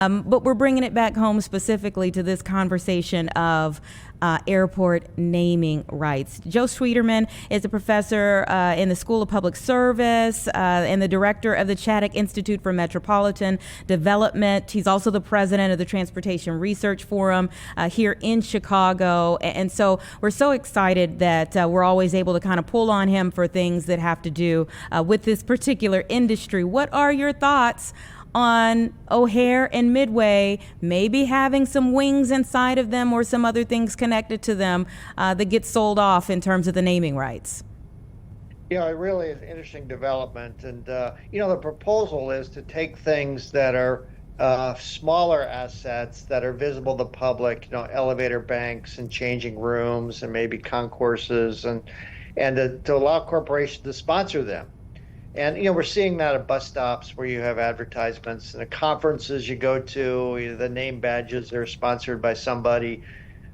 But we're bringing it back home specifically to this conversation of airport naming rights. Joe Schwieterman is a professor in the School of Public Service and the director of the Chaddock Institute for Metropolitan Development. He's also the president of the Transportation Research Forum here in Chicago. And so we're so excited that we're always able to kind of pull on him for things that have to do with this particular industry. What are your thoughts on O'Hare and Midway maybe having some wings inside of them or some other things connected to them that get sold off in terms of the naming rights? Yeah, it really is an interesting development. And, the proposal is to take things that are smaller assets that are visible to the public, elevator banks and changing rooms and maybe concourses, and to allow corporations to sponsor them. And, we're seeing that at bus stops where you have advertisements, and the conferences you go to, the name badges are sponsored by somebody.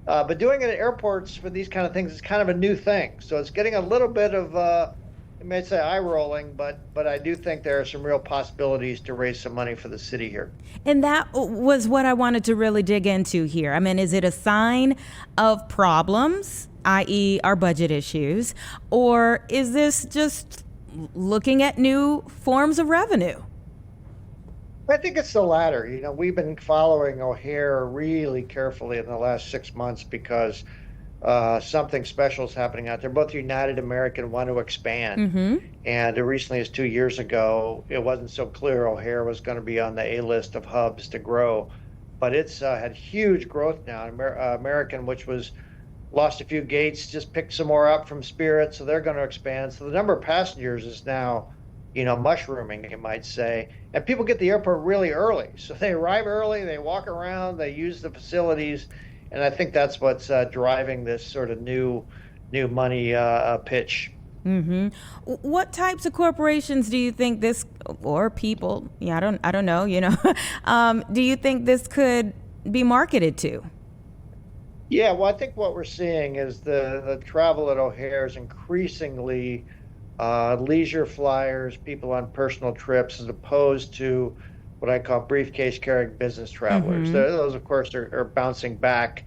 But doing it at airports for these kind of things is kind of a new thing. So it's getting a little bit of, you may say, eye rolling, but I do think there are some real possibilities to raise some money for the city here. And that was what I wanted to really dig into here. I mean, is it a sign of problems, i.e. our budget issues, or is this just looking at new forms of revenue? I think it's the latter. We've been following O'Hare really carefully in the last 6 months because something special is happening out there. Both United and American want to expand. Mm-hmm. And recently, as 2 years ago, it wasn't so clear O'Hare was going to be on the A list of hubs to grow. But it's had huge growth now. American, which was lost a few gates, just picked some more up from Spirit, so they're going to expand. So the number of passengers is now, mushrooming, you might say. And people get to the airport really early. So they arrive early, they walk around, they use the facilities. And I think that's what's driving this sort of new money pitch. Mm-hmm. What types of corporations do you think this, or people, I don't know, do you think this could be marketed to? Yeah, well, I think what we're seeing is the travel at O'Hare is increasingly leisure flyers, people on personal trips, as opposed to what I call briefcase carrying business travelers. Mm-hmm. Those, of course, are bouncing back,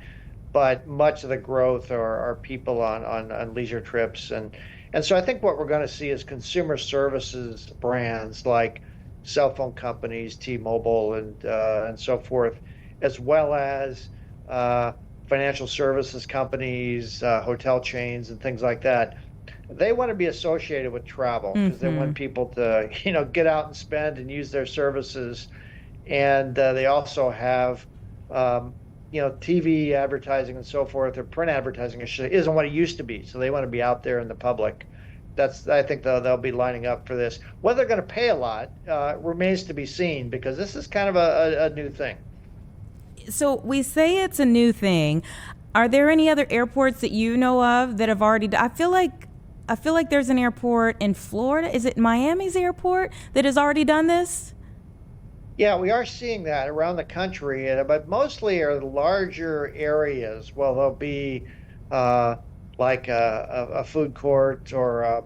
but much of the growth are people on leisure trips. And so I think what we're going to see is consumer services brands like cell phone companies, T-Mobile, and so forth, as well as financial services companies, hotel chains, and things like that. They want to be associated with travel because they want people to, get out and spend and use their services. And they also have, TV advertising and so forth, or print advertising isn't what it used to be. So they want to be out there in the public. I think they'll be lining up for this. Whether they're going to pay a lot remains to be seen, because this is kind of a new thing. So we say it's a new thing. Are there any other airports that you know of that have already I feel like there's an airport in Florida. Is it Miami's airport that has already done this? Yeah, we are seeing that around the country, but mostly are larger areas. Well, there'll be like a food court or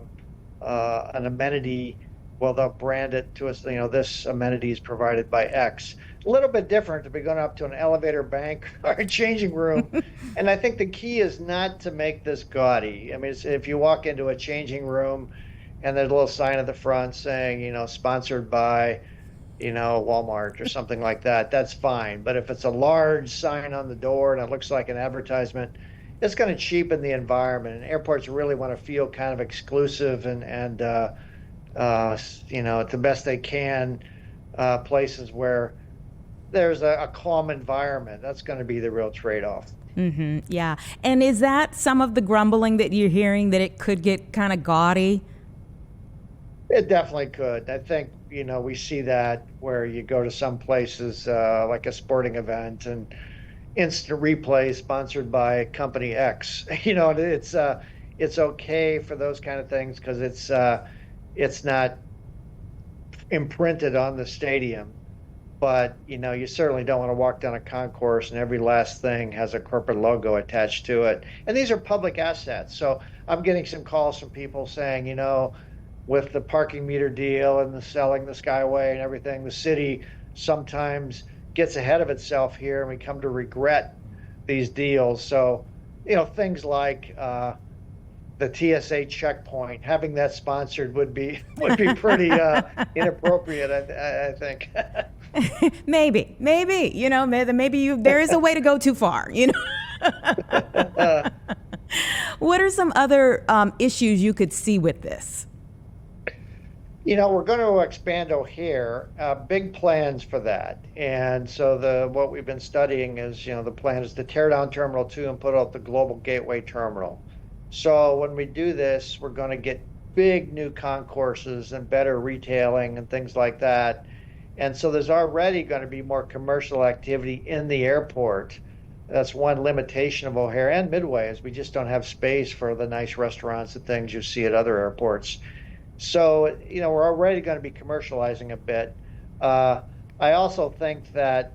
an amenity. Well, they'll brand it to us, this amenity is provided by X. A little bit different to be going up to an elevator bank or a changing room. And I think the key is not to make this gaudy. I mean, if you walk into a changing room and there's a little sign at the front saying, sponsored by, Walmart or something like that, that's fine. But if it's a large sign on the door and it looks like an advertisement, it's going to cheapen the environment. And airports really want to feel kind of exclusive and the best they can, places where there's a calm environment. That's going to be the real trade-off. Mm-hmm. Yeah. And is that some of the grumbling that you're hearing, that it could get kind of gaudy? It definitely could. I think, we see that where you go to some places like a sporting event and instant replay sponsored by company X. It's okay for those kind of things because it's not imprinted on the stadium. But, you certainly don't want to walk down a concourse and every last thing has a corporate logo attached to it. And these are public assets. So I'm getting some calls from people saying, with the parking meter deal and the selling the Skyway and everything, the city sometimes gets ahead of itself here and we come to regret these deals. So, things like the TSA checkpoint, having that sponsored would be pretty inappropriate, I think. Maybe, there is a way to go too far, What are some other issues you could see with this? We're going to expand O'Hare, big plans for that. And so what we've been studying is, the plan is to tear down Terminal 2 and put up the Global Gateway Terminal. So when we do this, we're going to get big new concourses and better retailing and things like that. And so there's already going to be more commercial activity in the airport. That's one limitation of O'Hare and Midway, is we just don't have space for the nice restaurants and things you see at other airports. So, we're already going to be commercializing a bit. I also think that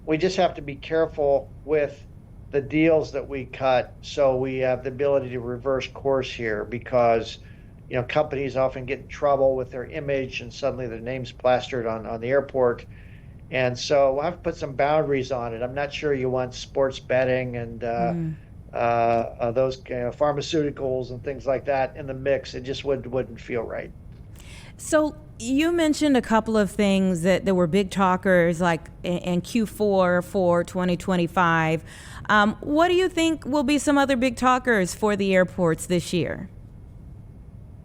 we just have to be careful with the deals that we cut, so we have the ability to reverse course here, because companies often get in trouble with their image and suddenly their name's plastered on the airport. And so we'll have to put some boundaries on it. I'm not sure you want sports betting and those pharmaceuticals and things like that in the mix. It just wouldn't feel right. So you mentioned a couple of things that were big talkers, like in Q4 for 2025. What do you think will be some other big talkers for the airports this year?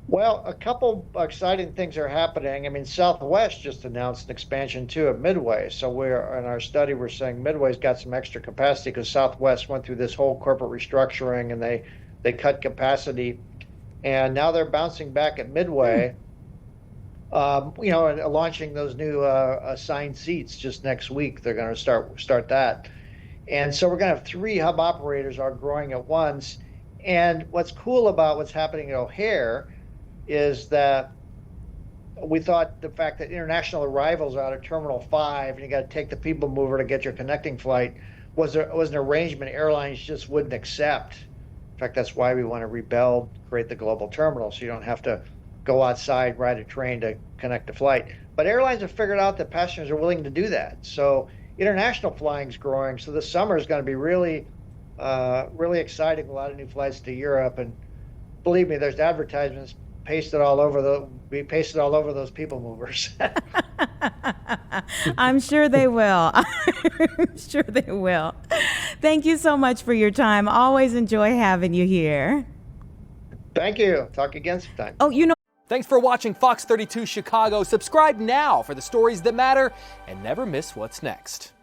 Well, a couple exciting things are happening. I mean, Southwest just announced an expansion too at Midway. So in our study, we're saying Midway's got some extra capacity because Southwest went through this whole corporate restructuring and they cut capacity, and now they're bouncing back at Midway. And launching those new assigned seats just next week. They're going to start that. And so we're going to have 3 hub operators are growing at once. And what's cool about what's happening at O'Hare is that we thought the fact that international arrivals out of Terminal 5, and you got to take the people mover to get your connecting flight, was an arrangement airlines just wouldn't accept. In fact, that's why we want to rebuild, create the global terminal, so you don't have to go outside, ride a train to connect the flight. But airlines have figured out that passengers are willing to do that. So international flying is growing. So this summer is going to be really, really exciting. A lot of new flights to Europe, and believe me, there's advertisements pasted all over those people movers. I'm sure they will. I'm sure they will. Thank you so much for your time. Always enjoy having you here. Thank you. Talk again sometime. Oh, Thanks for watching Fox 32 Chicago. Subscribe now for the stories that matter and never miss what's next.